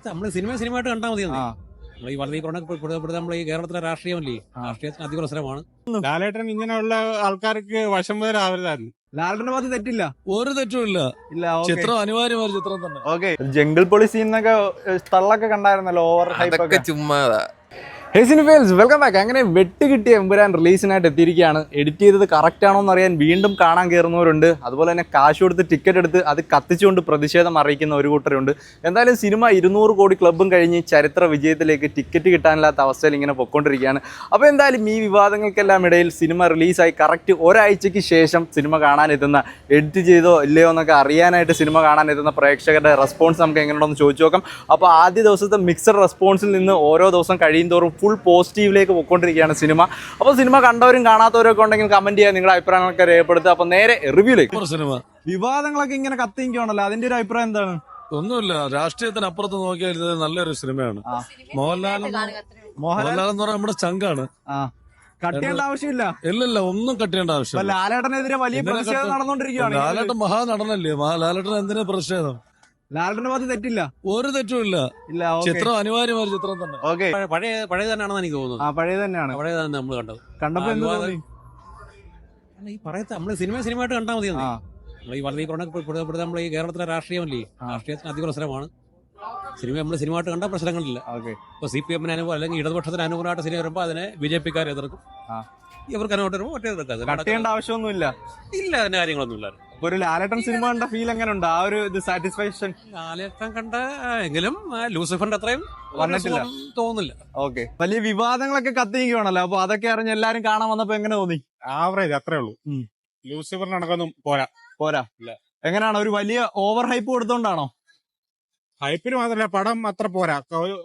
നമ്മള് സിനിമയായിട്ട് കണ്ടാൽ മതി. നമ്മൾ ഈ വളരെ നമ്മൾ ഈ കേരളത്തിലെ രാഷ്ട്രീയമല്ലേ, രാഷ്ട്രീയത്തിന് അതിപ്രസരമാണ്. ലാലേട്ടൻ ഇങ്ങനെയുള്ള ആൾക്കാർക്ക് വശംവദരാവരുതായിരുന്നു. ലാലിന്റെ ഭാഗത്ത് തെറ്റില്ല, ഒരു തെറ്റുമില്ല. ചിത്രം അനിവാര്യമായ ചിത്രം തന്നെ. ഓക്കെ. ജംഗിൾ പൊളി സീനൊക്കെ തള്ളൊക്കെ കണ്ടായിരുന്നല്ലോ, ഓവർ ഹൈപ്പ്. ചുമ്മാതാ. Welcome back. അങ്ങനെ വെട്ട് കിട്ടിയ എമ്പുരാൻ റിലീസിനായിട്ട് എത്തിയിരിക്കുകയാണ്. എഡിറ്റ് ചെയ്തത് കറക്റ്റ് ആണോ എന്ന് അറിയാൻ വീണ്ടും കാണാൻ കയറുന്നവരുണ്ട്. അതുപോലെ തന്നെ കാശ് കൊടുത്ത് ടിക്കറ്റ് എടുത്ത് അത് കത്തിച്ചുകൊണ്ട് പ്രതിഷേധം അറിയിക്കുന്ന ഒരു കൂട്ടരുണ്ട്. എന്തായാലും സിനിമ 200 കോടി ക്ലബ്ബും കഴിഞ്ഞ് ചരിത്ര വിജയത്തിലേക്ക് ടിക്കറ്റ് കിട്ടാനില്ലാത്ത അവസ്ഥയിൽ ഇങ്ങനെ പൊയ്ക്കൊണ്ടിരിക്കുകയാണ്. അപ്പോൾ എന്തായാലും ഈ വിവാദങ്ങൾക്കെല്ലാം ഇടയിൽ സിനിമ റിലീസായി കറക്റ്റ് ഒരാഴ്ചയ്ക്ക് ശേഷം സിനിമ കാണാനെത്തുന്ന, എഡിറ്റ് ചെയ്തോ ഇല്ലയോ എന്നൊക്കെ അറിയാനായിട്ട് സിനിമ കാണാനെത്തുന്ന പ്രേക്ഷകരുടെ റെസ്പോൺസ് നമുക്ക് എങ്ങനെയുണ്ടെന്ന് ചോദിച്ചു നോക്കാം. അപ്പോൾ ആദ്യ ദിവസത്തെ മിക്സഡ് റെസ്പോൺസിൽ നിന്ന് ഓരോ ദിവസം കഴിയുന്തോറും ഫുൾ പോസിറ്റീവിലേക്ക് പോയിക്കൊണ്ടിരിക്കുകയാണ് സിനിമ. അപ്പോൾ സിനിമ കണ്ടവരും കാണാത്തവരും ഒക്കെ ഉണ്ടെങ്കിൽ കമന്റ് ചെയ്യുക, നിങ്ങളുടെ അഭിപ്രായങ്ങളൊക്കെ രേഖപ്പെടുത്തുക. അപ്പോൾ നേരെ റിവ്യൂലേക്ക്. സിനിമ വിവാദങ്ങളൊക്കെ ഇങ്ങനെ കത്തിക്കുകയാണല്ലോ, അതിന്റെ ഒരു അഭിപ്രായം എന്താണ്? ഒന്നുമില്ല, രാഷ്ട്രീയത്തിനപ്പുറത്ത് നോക്കിയാൽ ഇത് നല്ലൊരു സിനിമയാണ്. മോഹൻലാൽ എന്ന് പറഞ്ഞാൽ നമ്മുടെ ചങ്കാണ്. കട്ടിയേണ്ട ആവശ്യമില്ല. ഇല്ലല്ല, ഒന്നും കട്ടിയേണ്ട ആവശ്യം. ലാലേട്ടനെതിരെ വലിയ പ്രതിഷേധം നടന്നുകൊണ്ടിരിക്കുകയാണ്. ലാലേട്ടൻ മഹാനടനല്ലേ, ലാലേട്ടൻ എന്തിനാ പ്രതിഷേധം? ലാലിന്റെ ഭാഗത്ത് തെറ്റില്ല, ഒരു തെറ്റുമില്ല. ചിത്രം അനിവാര്യമായ ചിത്രം തന്നെ. പഴയ തന്നെയാണെന്ന് എനിക്ക് തോന്നുന്നത്. പഴയ തന്നെയാണ്. പഴയ തന്നെ നമ്മൾ കണ്ടപ്പോ ഈ പറയത്തെ നമ്മള് സിനിമയായിട്ട് കണ്ടാൽ മതി. നമ്മൾ ഈ വളരെ നമ്മൾ ഈ കേരളത്തിലെ രാഷ്ട്രീയമല്ലേ, രാഷ്ട്രീയത്തിന് അതിപ്രസരമാണ്. നമ്മൾ സിനിമയായിട്ട് കണ്ട പ്രശ്നങ്ങളില്ല. ഇപ്പൊ CPM അനുഭവം അല്ലെങ്കിൽ ഇടതുപക്ഷത്തിന് അനുകൂലമായിട്ട് സിനിമ വരുമ്പോൾ അതിനെ BJP-ക്കാർ എതിർക്കും, ഇവർക്ക് അനുഭവം വരുമ്പോൾ മറ്റേ കട്ടിയേണ്ട ആവശ്യമൊന്നുമില്ല. ഇല്ല, അതിന്റെ കാര്യങ്ങളൊന്നും ഇല്ല. ഒരു ലാലേട്ടൻ സിനിമ കണ്ട ഫീൽ എങ്ങനെ ഉണ്ട്? ആ ഒരു സാറ്റിസ്ഫാക്ഷൻ ലാലേട്ടൻ കണ്ട എങ്കിലും ലൂസിഫറിന്റെ അത്രയും വന്നിട്ടില്ല തോന്നുന്നില്ല. ഓക്കെ. വലിയ വിവാദങ്ങളൊക്കെ കത്തിക്കുകയാണല്ലോ, അപ്പൊ അതൊക്കെ അറിഞ്ഞ് എല്ലാരും കാണാൻ വന്നപ്പോ എങ്ങനെ തോന്നി? ആവറേജ്, അത്രേ ഉള്ളൂ. ലൂസിഫറിന് നടക്കൊന്നും പോരാ. എങ്ങനെയാണ്, ഒരു വലിയ ഓവർ ഹൈപ്പ് കൊടുത്തോണ്ടാണോ? ഹൈപ്പിന് മാത്രമല്ല, പടം അത്ര പോരാ.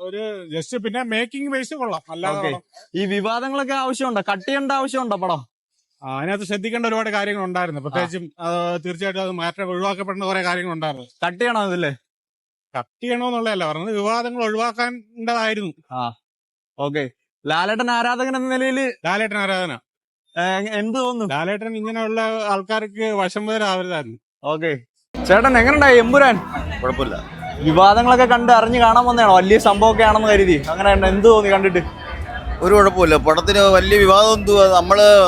ഒരു ജസ്റ്റ് പിന്നെ മേക്കിംഗ് ബേസ് കൊള്ളാം. അല്ലാതെ ഈ വിവാദങ്ങളൊക്കെ ആവശ്യമുണ്ടോ? കട്ട് ചെയ്യേണ്ട ആവശ്യമുണ്ടോ പടം? അതിനകത്ത് ശ്രദ്ധിക്കേണ്ട ഒരുപാട് കാര്യങ്ങൾ ഉണ്ടായിരുന്നു. പ്രത്യേകിച്ചും തീർച്ചയായിട്ടും അത് മാറ്റം ഒഴിവാക്കപ്പെടുന്ന കുറെ കാര്യങ്ങൾ ഉണ്ടായിരുന്നു. കട്ട് ചെയ്യണോ ഇതില്ലേ? കട്ട് ചെയ്യണമെന്നുള്ളതല്ല പറഞ്ഞത്, വിവാദങ്ങൾ ഒഴിവാക്കേണ്ടതായിരുന്നു. ഓക്കെ. ലാലേട്ടൻ ആരാധകൻ എന്ന നിലയില് ലാലേട്ടൻ ആരാധന എന്ത് തോന്നുന്നു? ലാലേട്ടൻ ഇങ്ങനെയുള്ള ആൾക്കാർക്ക് വശംവദരാവരുതായിരുന്നു. ഓക്കെ. ചേട്ടൻ എങ്ങനെയുണ്ടായി എമ്പുരാൻ? കുഴപ്പമില്ല. വിവാദങ്ങളൊക്കെ കണ്ട് അറിഞ്ഞ് കാണാൻ വന്നതാണോ? വലിയ സംഭവമൊക്കെ ആണെന്ന് കരുതി. അങ്ങനെ എന്ത് തോന്നി കണ്ടിട്ട്? ഒരു കുഴപ്പമില്ല. പടത്തിന് വലിയ വിവാദം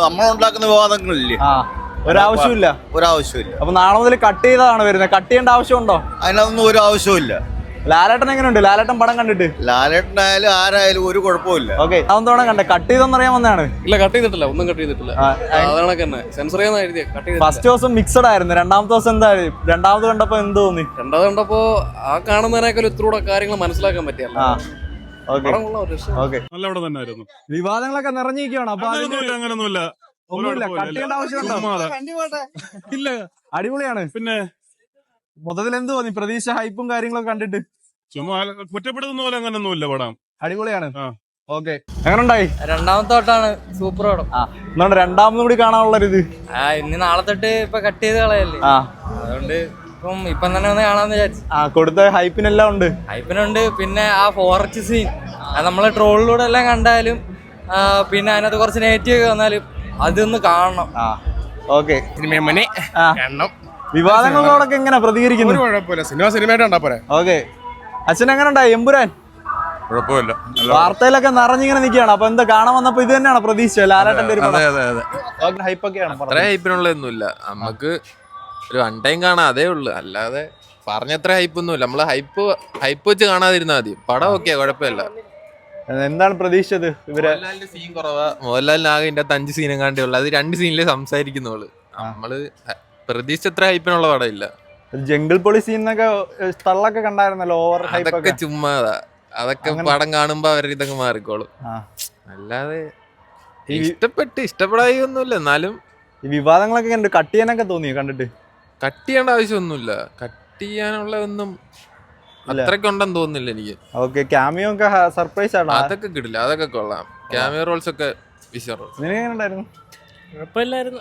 നമ്മളുണ്ടാക്കുന്ന വിവാദങ്ങളില്ലേ, ഒരാവശ്യമില്ല. അപ്പൊ നാളെ മുതൽ കട്ട് ചെയ്തതാണ് വരുന്നത്. കട്ട് ചെയ്യേണ്ട ആവശ്യമുണ്ടോ? അതിനൊന്നും ഒരു ആവശ്യമില്ല. ലാലേട്ടൻ എങ്ങനെയുണ്ട്? ലാലേട്ടൻ പടം കണ്ടിട്ട്? ലാലേട്ടനായാലും ആരായാലും ഒരു കുഴപ്പമില്ല. ഓക്കെ. അതെന്തോടെ കണ്ടേ? കട്ട് ചെയ്തെന്ന് അറിയാൻ വന്നതാണ്. ഇല്ല, കട്ട് ചെയ്തിട്ടില്ല, ഒന്നും കട്ട് ചെയ്തിട്ടില്ല. ഫസ്റ്റ് ദിവസം മിക്സഡ് ആയിരുന്നു. രണ്ടാമത്തെ ദിവസം എന്തായാലും രണ്ടാമത് കണ്ടപ്പോ എന്ത് തോന്നി? രണ്ടാമത് കണ്ടപ്പോ ആ കാണുന്നതിനേക്കാൾ ഇത്രൂടെ കാര്യങ്ങൾ മനസ്സിലാക്കാൻ പറ്റിയല്ല. വിവാദങ്ങളൊക്കെ നിറഞ്ഞിരിക്കുകയാണ്. അപ്പൊ അങ്ങനൊന്നുമില്ല. കട്ട് ചെയ്യേണ്ട ആവശ്യമുണ്ടോ? ഇല്ല, അടിപൊളിയാണ്. പിന്നെ മൊത്തത്തിൽ എന്ത് തോന്നി? പ്രതീക്ഷ ഹൈപ്പും കാര്യങ്ങളൊക്കെ കണ്ടിട്ട് ചുമ്മാ കുറ്റപ്പെടുത്തുന്ന പോലെ അങ്ങനൊന്നുമില്ല. പടം അടിപൊളിയാണ്. ഓക്കെ. എങ്ങനെയുണ്ടായി? രണ്ടാമത്തെ തൊട്ടാണ് സൂപ്പർ പടം. എന്താണ് രണ്ടാമതും കൂടി കാണാനുള്ളൊരിത്? ഇനി നാളെ തൊട്ട് ഇപ്പൊ കട്ട് ചെയ്ത് കളയല്ലേ, അതുകൊണ്ട് ഇപ്പം തന്നെ ഒന്ന് കാണാന്ന് വിചാരിച്ചു. കൊടുത്ത ഹൈപ്പിനെല്ലാം ഉണ്ട്. ഹൈപ്പിനുണ്ട്. പിന്നെ ആ ഫോറസ്റ്റ് സീൻ നമ്മള് ട്രോളിലൂടെ എല്ലാം കണ്ടാലും പിന്നെ അതിനകത്ത് കുറച്ച് നെഗറ്റീവ് ഒക്കെ വന്നാലും അതൊന്ന് കാണണം. ഓക്കെ. വിവാദങ്ങളോടൊക്കെ എങ്ങനെ പ്രതികരിക്കുന്നു? സിനിമയായിട്ട് കണ്ടാ പോരെ. ഓക്കെ. അച്ഛൻ എങ്ങനെ ഉണ്ടായി എമ്പുരാൻ? കുഴപ്പമില്ല. വാർത്തയിലൊക്കെ നിറഞ്ഞിങ്ങനെ നിൽക്കുകയാണ്. അപ്പൊ എന്താ കാണാൻ വന്നപ്പോ ഇത് തന്നെയാണ് പ്രതീക്ഷ? ലാലേട്ടന്റെ ഒരു ഹൈപ്പൊക്കെയാണ്. അത്ര ഹൈപ്പിനുള്ളതൊന്നുമില്ല. നമുക്ക് ഒരു വൺ ടൈം കാണാം, അതേ ഉള്ളു. അല്ലാതെ പറഞ്ഞത്ര ഹൈപ്പൊന്നുമില്ല. നമ്മള് ഹൈപ്പ് വെച്ച് കാണാതിരുന്നാ മതി. പടം ഓക്കെ, കുഴപ്പമില്ല. എന്താണ് പ്രതീക്ഷിച്ചത്? മോഹൻലാലിന്റെ സീൻ കുറവാ. മോഹൻലാലിന് ആകെ ഇതിന്റെ 5 സീനും കാണ്ടേ ഉള്ളു. അത് 2 സീനിലേ സംസാരിക്കുന്നുള്ളു. നമ്മള് പ്രതീക്ഷിച്ചത്ര ഹൈപ്പിനുള്ള പടം ഇല്ല. ജംഗിൾ പൊളി സീനൊക്കെ തള്ളൊക്കെ കണ്ടായിരുന്നല്ലോ, ഓവർ ഹൈപ്പ്. അതൊക്കെ ചുമ്മാതാ. അതൊക്കെ പടം കാണുമ്പോ അവർ ഇതൊക്കെ മാറിക്കോളും. അല്ലാതെ ഇഷ്ടപ്പെടായി ഒന്നുമില്ല. എന്നാലും ഈ വിവാദങ്ങളൊക്കെ കട്ട് ചെയ്യാനൊക്കെ തോന്നിയോ കണ്ടിട്ട്? കട്ട് ചെയ്യേണ്ട ആവശ്യമൊന്നുമില്ല. കട്ട് ചെയ്യാനുള്ള ഒന്നും അത്രയ്ക്ക് ഉണ്ടെന്ന് തോന്നുന്നില്ല എനിക്ക്. ഓക്കെ. ക്യാമിയോ ഒക്കെ സർപ്രൈസ് ആണ്. അതൊക്കെ കിട്ടില്ല, അതൊക്കെ കൊള്ളാം. ക്യാമിയോ റോൾസ് ഒക്കെ വിശ്വ റോൾസ്. നിനക്ക് എങ്ങനെ ഉണ്ടായിരുന്നു? കുഴപ്പമില്ലായിരുന്നു.